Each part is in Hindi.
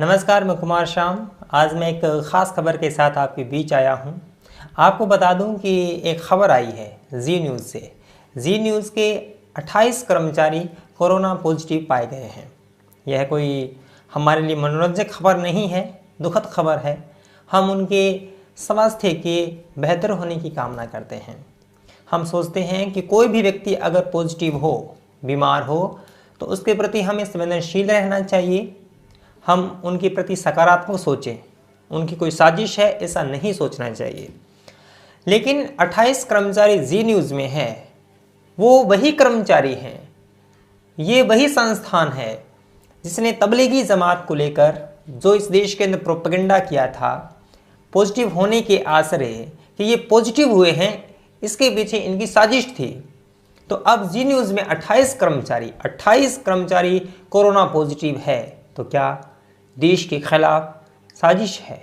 नमस्कार, मैं कुमार श्याम। आज मैं एक ख़ास खबर के साथ आपके बीच आया हूं। आपको बता दूं कि एक खबर आई है जी न्यूज़ से। जी न्यूज़ के 28 कर्मचारी कोरोना पॉजिटिव पाए गए हैं। यह कोई हमारे लिए मनोरंजक खबर नहीं है, दुखद खबर है। हम उनके स्वास्थ्य के बेहतर होने की कामना करते हैं। हम सोचते हैं कि कोई भी व्यक्ति अगर पॉजिटिव हो, बीमार हो, तो उसके प्रति हमें संवेदनशील रहना चाहिए। हम उनके प्रति सकारात्मक सोचें। उनकी कोई साजिश है ऐसा नहीं सोचना चाहिए। लेकिन 28 कर्मचारी जी न्यूज़ में है, वो वही कर्मचारी हैं, ये वही संस्थान है जिसने तबलीगी जमात को लेकर जो इस देश के अंदर प्रोपेगेंडा किया था, पॉजिटिव होने के आसरे कि ये पॉजिटिव हुए हैं, इसके पीछे इनकी साजिश थी। तो अब जी न्यूज़ में 28 कर्मचारी कोरोना पॉजिटिव है, तो क्या देश के खिलाफ साजिश है?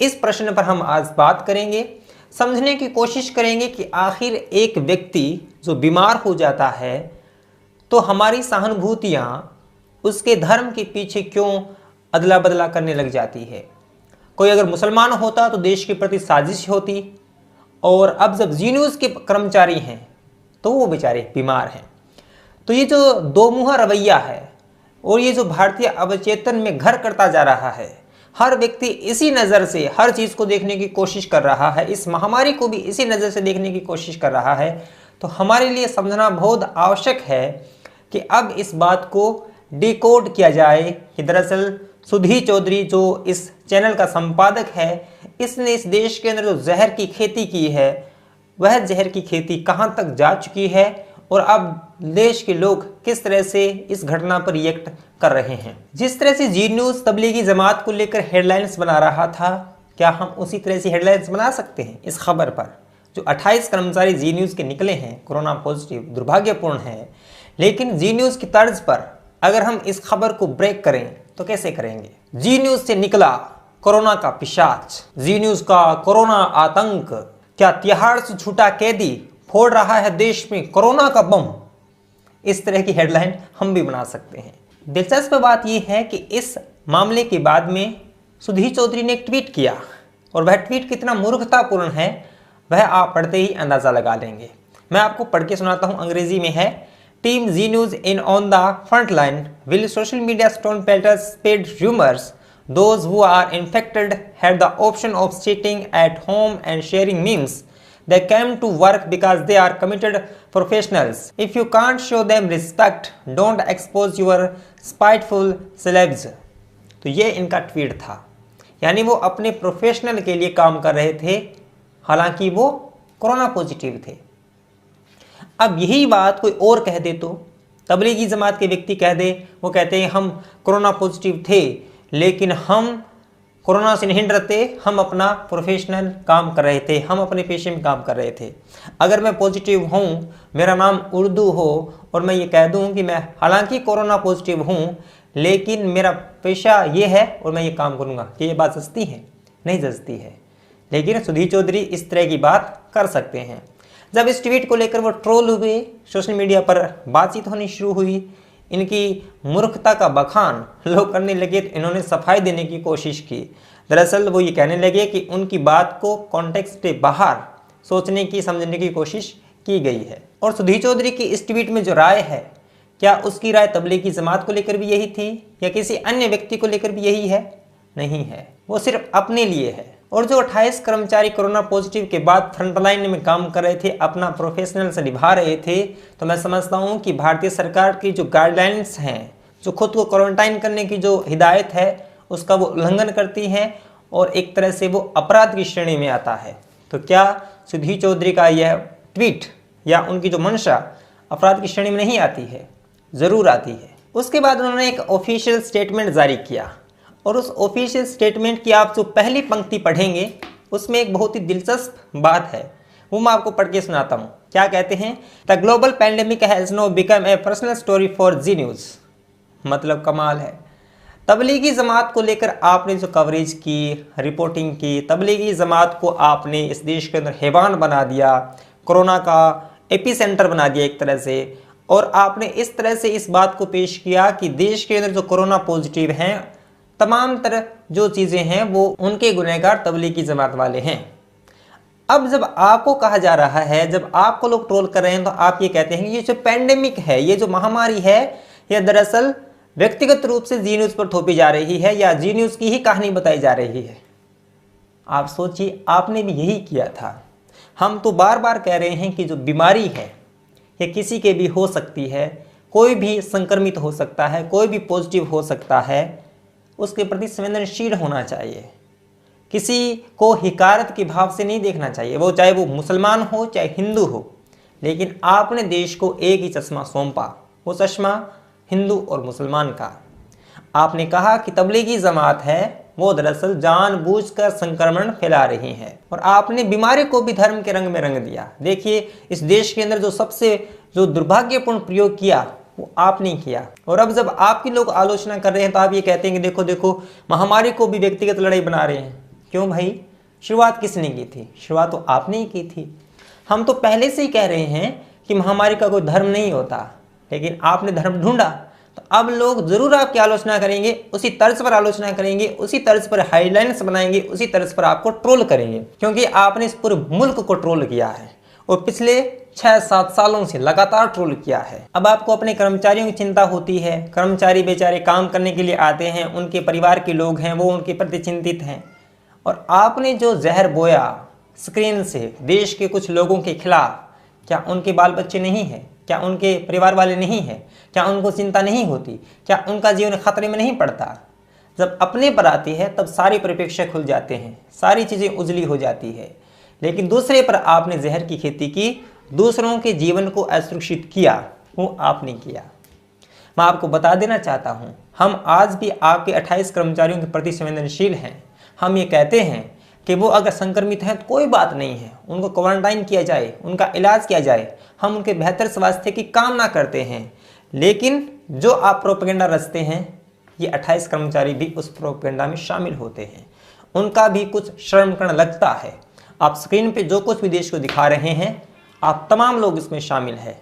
इस प्रश्न पर हम आज बात करेंगे, समझने की कोशिश करेंगे कि आखिर एक व्यक्ति जो बीमार हो जाता है तो हमारी सहानुभूतियाँ उसके धर्म के पीछे क्यों अदला बदला करने लग जाती है। कोई अगर मुसलमान होता तो देश के प्रति साजिश होती, और अब जब जी न्यूज़ के कर्मचारी हैं तो वो बेचारे बीमार हैं। तो ये जो दो मुँहा रवैया है और ये जो भारतीय अवचेतन में घर करता जा रहा है, हर व्यक्ति इसी नज़र से हर चीज़ को देखने की कोशिश कर रहा है, इस महामारी को भी इसी नज़र से देखने की कोशिश कर रहा है, तो हमारे लिए समझना बहुत आवश्यक है कि अब इस बात को डिकोड किया जाए कि दरअसल सुधी चौधरी जो इस चैनल का संपादक है, इसने इस देश के अंदर जो जहर की खेती की है, वह जहर की खेती कहाँ तक जा चुकी है और अब देश के लोग किस तरह से इस घटना पर रिएक्ट कर रहे हैं। जिस तरह से जी न्यूज़ तबलीगी जमात को लेकर हेडलाइंस बना रहा था, क्या हम उसी तरह से हेडलाइंस बना सकते हैं इस खबर पर? जो 28 कर्मचारी जी न्यूज़ के निकले हैं कोरोना पॉजिटिव, दुर्भाग्यपूर्ण है, लेकिन जी न्यूज़ की तर्ज पर अगर हम इस खबर को ब्रेक करें तो कैसे करेंगे? जी न्यूज़ से निकला कोरोना का पिशाच, जी न्यूज़ का कोरोना आतंक, क्या तिहाड़ से छूटा कैदी फोड़ रहा है देश में कोरोना का बम? इस तरह की हेडलाइन हम भी बना सकते हैं। दिलचस्प बात यह है कि इस मामले के बाद में सुधी चौधरी ने एक ट्वीट किया, और वह ट्वीट कितना मूर्खतापूर्ण है वह आप पढ़ते ही अंदाजा लगा लेंगे। मैं आपको पढ़ के सुनाता हूं, अंग्रेजी में है। Team Zee news in on the front line will social media stone pelters spread rumours those who are infected had the option of sitting at home and sharing memes. They came to work because they are committed professionals. If you can't show them respect, don't expose your spiteful celebs. तो ये इनका ट्वीट था, यानी वो अपने प्रोफेशनल के लिए काम कर रहे थे, हालांकि वो कोरोना पॉजिटिव थे। अब यही बात कोई और कह दे तो, तबलीगी जमात के व्यक्ति कह दे, वो कहते हैं हम कोरोना पॉजिटिव थे लेकिन हम कोरोना से नहीं डरते, हम अपना प्रोफेशनल काम कर रहे थे, हम अपने पेशे में काम कर रहे थे। अगर मैं पॉजिटिव हूँ, मेरा नाम उर्दू हो और मैं ये कह दूँ कि मैं हालांकि कोरोना पॉजिटिव हूँ लेकिन मेरा पेशा ये है और मैं ये काम करूँगा, कि ये बात जचती है? नहीं जचती है। लेकिन सुधी चौधरी इस तरह की बात कर सकते हैं। जब इस ट्वीट को लेकर वो ट्रोल हुए, सोशल मीडिया पर बातचीत होनी शुरू हुई, इनकी मूर्खता का बखान लोग करने लगे, तो इन्होंने सफाई देने की कोशिश की। दरअसल वो ये कहने लगे कि उनकी बात को कॉन्टेक्स्ट से बाहर सोचने की, समझने की कोशिश की गई है। और सुधी चौधरी की इस ट्वीट में जो राय है, क्या उसकी राय तबलीगी जमात को लेकर भी यही थी या किसी अन्य व्यक्ति को लेकर भी यही है? नहीं है, वो सिर्फ अपने लिए है। और जो 28 कर्मचारी कोरोना पॉजिटिव के बाद फ्रंटलाइन में काम कर रहे थे, अपना प्रोफेशनल से निभा रहे थे, तो मैं समझता हूँ कि भारतीय सरकार की जो गाइडलाइंस हैं, जो खुद को क्वारंटाइन करने की जो हिदायत है, उसका वो उल्लंघन करती हैं और एक तरह से वो अपराध की श्रेणी में आता है। तो क्या सुधी चौधरी का यह ट्वीट या उनकी जो मंशा अपराध की श्रेणी में नहीं आती है? ज़रूर आती है। उसके बाद उन्होंने एक ऑफिशियल स्टेटमेंट जारी किया, और उस ऑफिशियल स्टेटमेंट की आप जो पहली पंक्ति पढ़ेंगे उसमें एक बहुत ही दिलचस्प बात है, वो मैं आपको पढ़ के सुनाता हूँ। क्या कहते हैं? The global pandemic has now become a personal story for Zee news. मतलब कमाल है। तबलीगी जमात को लेकर आपने जो कवरेज की, रिपोर्टिंग की, तबलीगी जमात को आपने इस देश के अंदर हैवान बना दिया, कोरोना का एपी सेंटर बना दिया एक तरह से, और आपने इस तरह से इस बात को पेश किया कि देश के अंदर जो कोरोना पॉजिटिव हैं तमाम तरह जो चीज़ें हैं वो उनके गुनहगार तबलीगी जमात वाले हैं। अब जब आपको कहा जा रहा है, जब आपको लोग ट्रोल कर रहे हैं, तो आप ये कहते हैं कि ये जो पैंडेमिक है, ये जो महामारी है, यह दरअसल व्यक्तिगत रूप से जी न्यूज़ पर थोपी जा रही है या जी न्यूज़ की ही कहानी बताई जा रही है। आप सोचिए, आपने भी यही किया था। हम तो बार बार कह रहे हैं कि जो बीमारी है ये किसी के भी हो सकती है, कोई भी संक्रमित हो सकता है, कोई भी पॉजिटिव हो सकता है, उसके प्रति संवेदनशील होना चाहिए। किसी को हिकारत के भाव से नहीं देखना चाहिए, वो चाहे वो मुसलमान हो चाहे हिंदू हो। लेकिन आपने देश को एक ही चश्मा सौंपा, वो चश्मा हिंदू और मुसलमान का। आपने कहा कि तबलीगी जमात है वो दरअसल जानबूझकर संक्रमण फैला रही है, और आपने बीमारी को भी धर्म के रंग में रंग दिया। देखिए, इस देश के अंदर जो सबसे दुर्भाग्यपूर्ण प्रयोग किया वो आपने किया। और अब जब आपकी लोग आलोचना कर रहे हैं तो आप ये कहते हैं कि देखो देखो महामारी को भी व्यक्तिगत लड़ाई बना रहे हैं। क्यों भाई? शुरुआत किसने की थी? शुरुआत तो आपने ही की थी। हम तो पहले से ही कह रहे हैं कि महामारी का कोई धर्म नहीं होता, लेकिन आपने धर्म ढूंढा। तो अब लोग जरूर आपकी आलोचना करेंगे, उसी तर्ज पर आलोचना करेंगे, उसी तर्ज पर हेडलाइंस बनाएंगे, उसी तर्ज पर आपको ट्रोल करेंगे, क्योंकि आपने इस पूरे मुल्क को ट्रोल किया है और पिछले 6-7 सालों से लगातार ट्रोल किया है। अब आपको अपने कर्मचारियों की चिंता होती है। कर्मचारी बेचारे काम करने के लिए आते हैं, उनके परिवार के लोग हैं, वो उनके प्रति चिंतित हैं। और आपने जो जहर बोया स्क्रीन से देश के कुछ लोगों के खिलाफ, क्या उनके बाल बच्चे नहीं हैं? क्या उनके परिवार वाले नहीं हैं? क्या उनको चिंता नहीं होती? क्या उनका जीवन खतरे में नहीं पड़ता? जब अपने पर आती है तब सारे परिप्रेक्ष्य खुल जाते हैं, सारी चीज़ें उजली हो जाती है। लेकिन दूसरे पर आपने जहर की खेती की, दूसरों के जीवन को असुरक्षित किया, वो आपने किया। मैं आपको बता देना चाहता हूँ, हम आज भी आपके 28 कर्मचारियों के प्रति संवेदनशील हैं। हम ये कहते हैं कि वो अगर संक्रमित हैं तो कोई बात नहीं है, उनको क्वारंटाइन किया जाए, उनका इलाज किया जाए, हम उनके बेहतर स्वास्थ्य की कामना करते हैं। लेकिन जो आप प्रोपेगेंडा रचते हैं, ये 28 कर्मचारी भी उस प्रोपेगेंडा में शामिल होते हैं। उनका भी कुछ शर्म करना लगता है। आप स्क्रीन पे जो कुछ भी देश को दिखा रहे हैं, आप तमाम लोग इसमें शामिल हैं।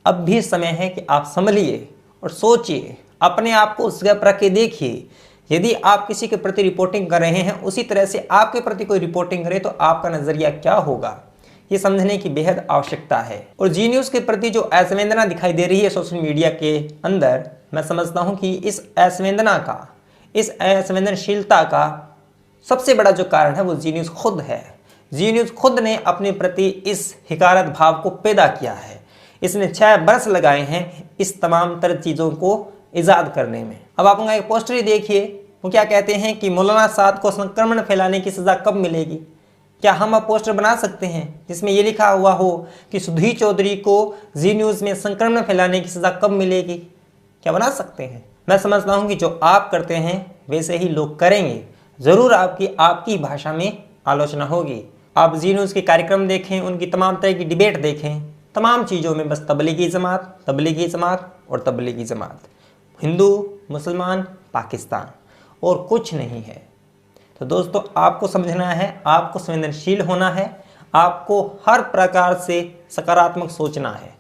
अब भी समय है कि आप संभलिए और सोचिए, अपने आप को उस जगह पर रख के देखिए। यदि आप किसी के प्रति रिपोर्टिंग कर रहे हैं, उसी तरह से आपके प्रति कोई रिपोर्टिंग करे तो आपका नज़रिया क्या होगा, ये समझने की बेहद आवश्यकता है। और जी न्यूज़ के प्रति जो असंवेदना दिखाई दे रही है सोशल मीडिया के अंदर, मैं समझता हूँ कि इस असंवेदना का, इस असंवेदनशीलता का सबसे बड़ा जो कारण है वो जी न्यूज़ खुद है। जी न्यूज़ खुद ने अपने प्रति इस हिकारत भाव को पैदा किया है। इसने 6 बरस लगाए हैं इस तमाम तरह चीज़ों को ईजाद करने में। अब आप एक पोस्टर ही देखिए, वो क्या कहते हैं कि मौलाना साद को संक्रमण फैलाने की सज़ा कब मिलेगी। क्या हम अब पोस्टर बना सकते हैं जिसमें ये लिखा हुआ हो कि सुधीर चौधरी को जी न्यूज़ में संक्रमण फैलाने की सज़ा कब मिलेगी? क्या बना सकते हैं? मैं समझता हूँ कि जो आप करते हैं वैसे ही लोग करेंगे। ज़रूर आपकी भाषा में आलोचना होगी। आप जी न्यूज़ के कार्यक्रम देखें, उनकी तमाम तरह की डिबेट देखें, तमाम चीज़ों में बस तबलीगी जमात, तबलीगी जमात और तबलीगी जमात, हिंदू, मुसलमान, पाकिस्तान, और कुछ नहीं है। तो दोस्तों, आपको समझना है, आपको संवेदनशील होना है, आपको हर प्रकार से सकारात्मक सोचना है।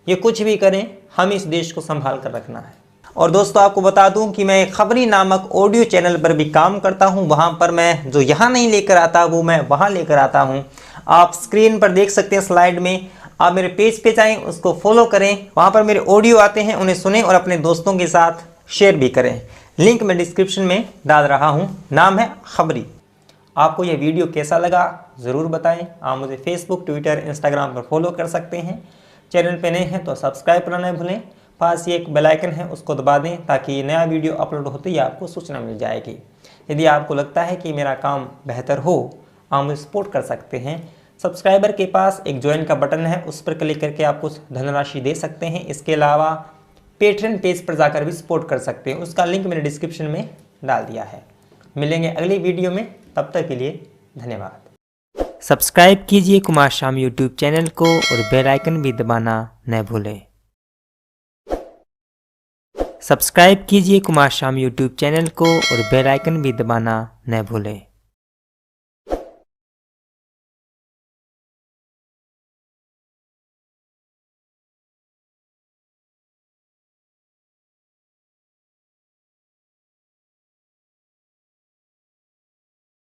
ये कुछ भी करें, हम इस देश को संभाल कर रखना है। और दोस्तों, आपको बता दूं कि मैं खबरी नामक ऑडियो चैनल पर भी काम करता हूं। वहां पर मैं जो यहाँ नहीं लेकर आता वो मैं वहां लेकर आता हूं। आप स्क्रीन पर देख सकते हैं स्लाइड में। आप मेरे पेज पे जाएं, उसको फॉलो करें। वहां पर मेरे ऑडियो आते हैं, उन्हें सुनें और अपने दोस्तों के साथ शेयर भी करें। लिंक मैं डिस्क्रिप्शन में डाल रहा हूं। नाम है खबरी। आपको यह वीडियो कैसा लगा ज़रूर बताएं। आप मुझे फेसबुक, ट्विटर, इंस्टाग्राम पर फॉलो कर सकते हैं। चैनल पे नए हैं तो सब्सक्राइब करना न भूलें। पास ये एक बेल आइकन है, उसको दबा दें ताकि नया वीडियो अपलोड होते ही आपको सूचना मिल जाएगी। यदि आपको लगता है कि मेरा काम बेहतर हो, आप मुझे सपोर्ट कर सकते हैं। सब्सक्राइबर के पास एक ज्वाइन का बटन है, उस पर क्लिक करके आप कुछ धनराशि दे सकते हैं। इसके अलावा पेट्रियन पेज पर जाकर भी सपोर्ट कर सकते हैं, उसका लिंक मैंने डिस्क्रिप्शन में डाल दिया है। मिलेंगे अगली वीडियो में, तब तक के लिए धन्यवाद। सब्सक्राइब कीजिए कुमार शाम यूट्यूब चैनल को और बेल आइकन भी दबाना न भूलें। सब्सक्राइब कीजिए कुमार शाम यूट्यूब चैनल को और बेल आइकन भी दबाना न भूलें।